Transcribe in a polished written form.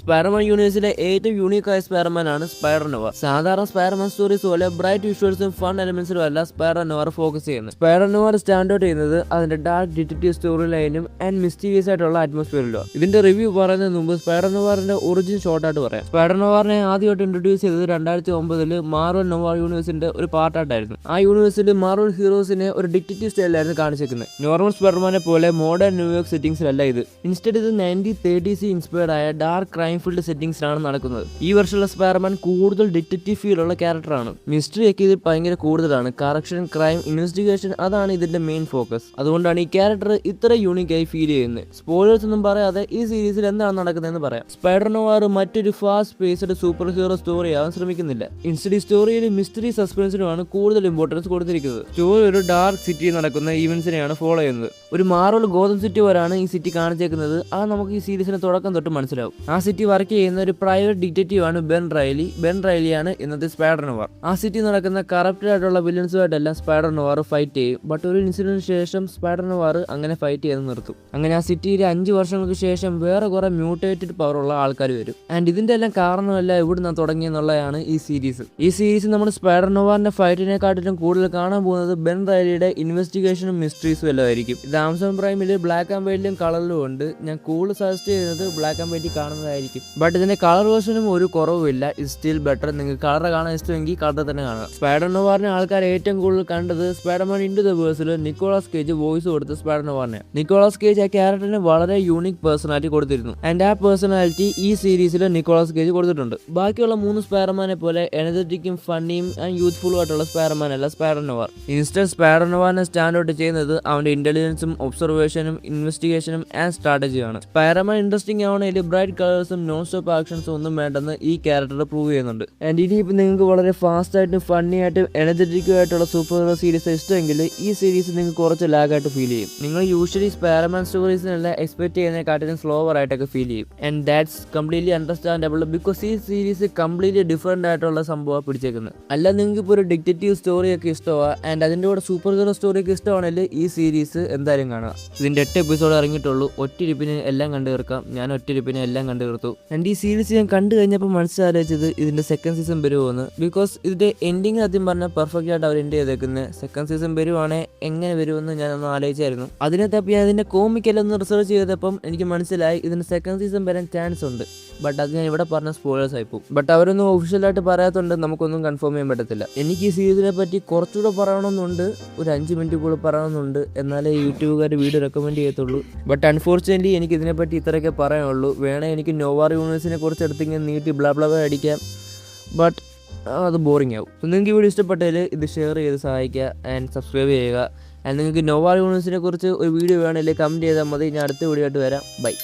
Spiderman യൂണിവേഴ്സിലെ ഏറ്റവും യൂണീക്കായ Spiderman ആണ് spider nowhere. സാധാരണ സ്പൈഡർമാൻ സ്റ്റോറീസ് പോലെ ബ്രൈറ്റ് വിഷ്വൽസും ഫൺ എലമെന്റ്സും അല്ല സ്പൈഡർ നോവർ ഫോക്കസ് ചെയ്യുന്നത്. സ്പൈഡർ നോവർ സ്റ്റാൻഡ് ഔട്ട് ചെയ്യുന്നത് അതിന്റെ ഡാർക്ക് ഡിറ്റക്റ്റീവ് സ്റ്റോറി ലൈനും ആൻഡ് മിസ്റ്റീരിയസ് ആയിട്ടുള്ള അറ്റ്മോസ്ഫിയറിലും. ഇതിന്റെ റിവ്യൂ പറയുന്നതിന് മുമ്പ് സ്പൈഡർ നോവറിന്റെ ഒറിജിൻ ഷോർട്ടായിട്ട് പറയാം. സ്പൈഡർ നോവറിനെ ആദ്യമായിട്ട് ഇൻട്രൊഡ്യൂസ് ചെയ്തത് 2009 മാർവൽ നോവർ യൂണിവേഴ്സിന്റെ ഒരു പാർട്ടായിട്ടായിരുന്നു. ആ യൂണിവേഴ്സിൽ മാർവൽ ഹീറോസിനെ ഒരു ഡിറ്റക്റ്റീവ് സ്റ്റൈലിലായിരുന്നു കാണിച്ചിരിക്കുന്നത്. നോർമൽ സ്പൈഡർമാനെ പോലെ മോഡേൺ ന്യൂയോർക്ക് സെറ്റിംഗ്സിലല്ല ഇത്. ഇൻസ്റ്റഡ് ഇത് 1930s ഇൻസ്പയർഡ് ആയ ഡാർക്ക് ക്രൈം ഫീൽഡ് സെറ്റിംഗ്സിലാണ് നടക്കുന്നത്. ഈ വർഷമുള്ള സ്പൈഡർമാൻ കൂടുതൽ ഡിറ്റക്റ്റീവ് ഫീലുള്ള ക്യാരക്ടറാണ്. മിസ്റ്ററി ഒക്കെ ഇതിൽ ഭയങ്കര കൂടുതലാണ്. കറക്ഷൻ, ക്രൈം, ഇൻവെസ്റ്റിഗേഷൻ അതാണ് ഇതിന്റെ മെയിൻ ഫോക്കസ്. അതുകൊണ്ടാണ് ഈ ക്യാരക്ടർ ഇത്ര യൂണിക്കായി ഫീൽ ചെയ്യുന്നത്. സ്പോയിലേഴ്സ് ഒന്നും പറയാതെ ഈ സീരീസിൽ എന്താണ് നടക്കുന്നതെന്ന് പറയാം. സ്പൈഡർ നോവർ മറ്റൊരു fast paced super hero story ആവാൻ ശ്രമിക്കുന്നില്ല. ഇൻസ്റ്റഡ് സ്റ്റോറിയിൽ മിസ്റ്ററി സസ്പെൻസിനുമാണ് കൂടുതൽ ഇമ്പോർട്ടൻസ് കൊടുത്തിരിക്കുന്നത്. സ്റ്റോറി ഒരു ഡാർക്ക് സിറ്റിയിൽ നടക്കുന്ന ഈവൻസിനെയാണ് ഫോളോ ചെയ്യുന്നത്. ഒരു മാർവൽ ഗോതം സിറ്റി വരാണ് ഈ സിറ്റി കാണിച്ചേക്കുന്നത്. അത് നമുക്ക് ഈ സീരീസിന് തുടക്കം തൊട്ട് മനസ്സിലാവും. ആ സിറ്റി വർക്ക് ചെയ്യുന്ന ഒരു പ്രൈവറ്റ് ഡിറ്റക്റ്റീവ് ആണ് ബെൻ റൈലിയാണ് ഇന്നത്തെ സ്പൈഡർ നോവർ. ആ സിറ്റി നടക്കുന്ന കറപ്റ്റഡ് ആയിട്ടുള്ള വില്ലൻസുമായിട്ടെല്ലാം സ്പൈഡർ നോവർ ഫൈറ്റ് ചെയ്യും. ബട്ട് ഒരു ഇൻസിഡന്റിന് ശേഷം സ്പൈഡർ നോവർ അങ്ങനെ ഫൈറ്റ് ചെയ്ത് നിർത്തും. അങ്ങനെ ആ സിറ്റിയിൽ 5 വർഷങ്ങൾക്ക് ശേഷം വേറെ കുറെ മ്യൂട്ടേറ്റഡ് പവറുള്ള ആൾക്കാർ വരും. ആൻഡ് ഇതിന്റെ എല്ലാം കാരണമല്ല ഇവിടുന്ന് തുടങ്ങിയെന്നുള്ളതാണ് ഈ സീരീസ് നമ്മൾ സ്പൈഡർ നോവറിന്റെ ഫൈറ്റിനെക്കാട്ടിലും കൂടുതൽ കാണാൻ പോകുന്നത് ബെൻ റൈലിയുടെ ഇൻവെസ്റ്റിഗേഷനും മിസ്റ്ററീസും എല്ലാം ആയിരിക്കും. ഇത് ആമസോൺ പ്രൈമിൽ ബ്ലാക്ക് ആൻഡ് വൈറ്റിലും കളറിലും ഉണ്ട്. ഞാൻ കൂടുതൽ സജസ്റ്റ് ചെയ്യുന്നത് ബ്ലാക്ക് ആൻഡ് വൈറ്റ് കാണുന്നതായിരിക്കും. ബട്ട് ഇതിന്റെ കളർ വേർഷനും ഒരു കുറവുമില്ല. ഇത് സ്റ്റിൽ ബെറ്റർ. നിങ്ങൾക്ക് കളർ കാണാൻ ഇഷ്ടമെങ്കിൽ കളർ തന്നെ കാണുക. സ്പൈഡർ നോവറിനെ ആൾക്കാർ ഏറ്റവും കൂടുതൽ കണ്ടത് സ്പൈഡർമാൻ ഇൻടു ദ വേഴ്സിൽ നിക്കോളാസ് കേജ് വോയിസ് കൊടുത്ത് സ്പൈഡർ നോവറിനെ. നിക്കോളാസ് കേജ് ആ ക്യാരക്ടറിന് വളരെ യൂണിക് പേഴ്സണാലിറ്റി കൊടുത്തിരുന്നു. ആൻഡ് ആ പേഴ്സണാലിറ്റി ഈ സീരീസിൽ നിക്കോളാസ് കേജ് കൊടുത്തിട്ടുണ്ട്. ബാക്കിയുള്ള 3 സ്പൈഡർമാനെ പോലെ എനർജറ്റിക്കും ഫണ്ണിയും ആൻഡ് യൂത്ത്ഫുള്ളും ആയിട്ടുള്ള സ്പൈഡർമാൻ അല്ല സ്പൈഡർ നോവർ. ഇൻസ്റ്റന്റ് സ്പൈഡർ നോവറിനെ സ്റ്റാൻഡ് ഔട്ട് ചെയ്യുന്നത് അവന്റെ ഇന്റലിജൻസും ഒബ്സർവേഷനും ഇൻവെസ്റ്റിഗേഷനും ആൻഡ് സ്ട്രാറ്റജിയാണ്. സ്പൈഡർമാൻ ഇൻട്രസ്റ്റിംഗ് ആവണേൽ ബ്രൈറ്റ് കളേഴ്സും നോൺ സ്റ്റോപ്പ് ആക്ഷൻസും ഒന്നും വേണ്ടെന്ന് ഈ ക്യാരക്ടർ പ്രൂവ് ചെയ്യുന്നുണ്ട്. ആൻഡ് ഇനിയിപ്പോൾ നിങ്ങൾക്ക് വളരെ ഫാസ്റ്റ് ആയിട്ടും ഫണ്ണി ആയിട്ടും എനർജറ്റിക്കും ആയിട്ടുള്ള സൂപ്പർ ഹീറോ സീരീസ് ഇഷ്ടമെങ്കിൽ ഈ സീരീസ് നിങ്ങൾക്ക് കുറച്ച് ലാഗായിട്ട് ഫീൽ ചെയ്യും. നിങ്ങൾ യൂഷ്വലി സ്പൈഡർമാൻ സ്റ്റോറീസിനെല്ലാം എക്സ്പെക്ട് ചെയ്യുന്നതിനെക്കാട്ടിലും സ്ലോവർ ആയിട്ടൊക്കെ ഫീൽ ചെയ്യും. And that's completely understandable because ഈ സീരീസ് കംപ്ലീറ്റ്ലി ഡിഫറെന്റ് ആയിട്ടുള്ള സംഭവം പിടിച്ചേക്കുന്നത്. അല്ല നിങ്ങൾക്ക് ഇപ്പോൾ ഒരു ഡിറ്റക്റ്റീവ് സ്റ്റോറിയൊക്കെ ഇഷ്ടമാണ് ആൻഡ് അതിൻ്റെ കൂടെ സൂപ്പർ ഹീറോ സ്റ്റോറിയൊക്കെ ഇഷ്ടമാണെങ്കിൽ ഈ സീരീസ് എന്തായാലും കാണുക. ഇതിൻ്റെ 8 എപ്പിസോഡ് ഇറങ്ങിയിട്ടുള്ളൂ. ഒറ്റയിരിപ്പിന് എല്ലാം കണ്ടു തീർക്കാം. ഞാൻ ഒറ്റയിരിപ്പിനെ എല്ലാം കണ്ടു തീർത്തു. ആൻഡ് ഈ സീരീസ് ഞാൻ കണ്ടു കഴിഞ്ഞപ്പോൾ മനസ്സിലാലോചിച്ചത് ഇതിൻ്റെ സെക്കൻഡ് സീസൺ വരുമോന്ന്. ബിക്കോസ് ഇതിൻ്റെ എൻഡിങ് ആദ്യം പറഞ്ഞാൽ പെർഫെക്റ്റ് ആയിട്ട് അവർ എൻഡ് ചെയ്തേക്കുന്നത്. സെക്കൻഡ് സീസൺ വരുവാണെങ്കിൽ എങ്ങനെ വരുമെന്ന് ഞാനൊന്ന് ആലോചിച്ചായിരുന്നു. അതിനകത്ത് ഞാൻ ഇതിൻ്റെ കോമിക്കെല്ലാം ഒന്ന് റിസർച്ച് ചെയ്തപ്പം എനിക്ക് മനസ്സിലായി ഇതിൻ്റെ സെക്കൻഡ് സീസൺ വരാൻ ചാൻസ് ഉണ്ട്. ബട്ട് അത് ഞാൻ ഇവിടെ പറഞ്ഞ സ്പോയിലേഴ്സ് ആയിപ്പോവും. ബട്ട് അവരൊന്നും ഒഫീഷ്യലായിട്ട് പറയാത്തതുകൊണ്ട് നമുക്കൊന്നും കൺഫേം ചെയ്യാൻ പറ്റത്തില്ല. എനിക്ക് ഈ സീരീസിനെ പറ്റി കുറച്ചുകൂടെ പറയണമെന്നുണ്ട്. ഒരു 5 മിനിറ്റ് കൂടെ പറയണമെന്നുണ്ട്. എന്നാലേ യൂട്യൂബുകാർ വീഡിയോ റെക്കമെൻഡ് ചെയ്യത്തുള്ളൂ. ബട്ട് അൺഫോർച്യുനേറ്റ്ലി എനിക്ക് ഇതിനെപ്പറ്റി ഇത്രയൊക്കെ പറയാനുള്ളൂ. വേണേ എനിക്ക് നോവാർ യൂണിവേഴ്സിനെ കുറിച്ച് എടുത്തിങ്ങനെ നീട്ടി ബ്ലാ അടിക്കാം. ബട്ട് അത് ബോറിംഗ് ആവും. നിങ്ങൾക്ക് ഈ വീഡിയോ ഇഷ്ടപ്പെട്ടതിൽ ഇത് ഷെയർ ചെയ്ത് സഹായിക്കുക ആൻഡ് സബ്സ്ക്രൈബ് ചെയ്യുക. ആൻഡ് നിങ്ങൾക്ക് നോവാർ യൂണിവേഴ്സിനെ കുറിച്ച് ഒരു വീഡിയോ വേണമെങ്കിൽ കമൻറ്റ് ചെയ്താൽ മതി. ഞാൻ അടുത്ത വീഡിയോ ആയിട്ട് വരാം. ബൈ.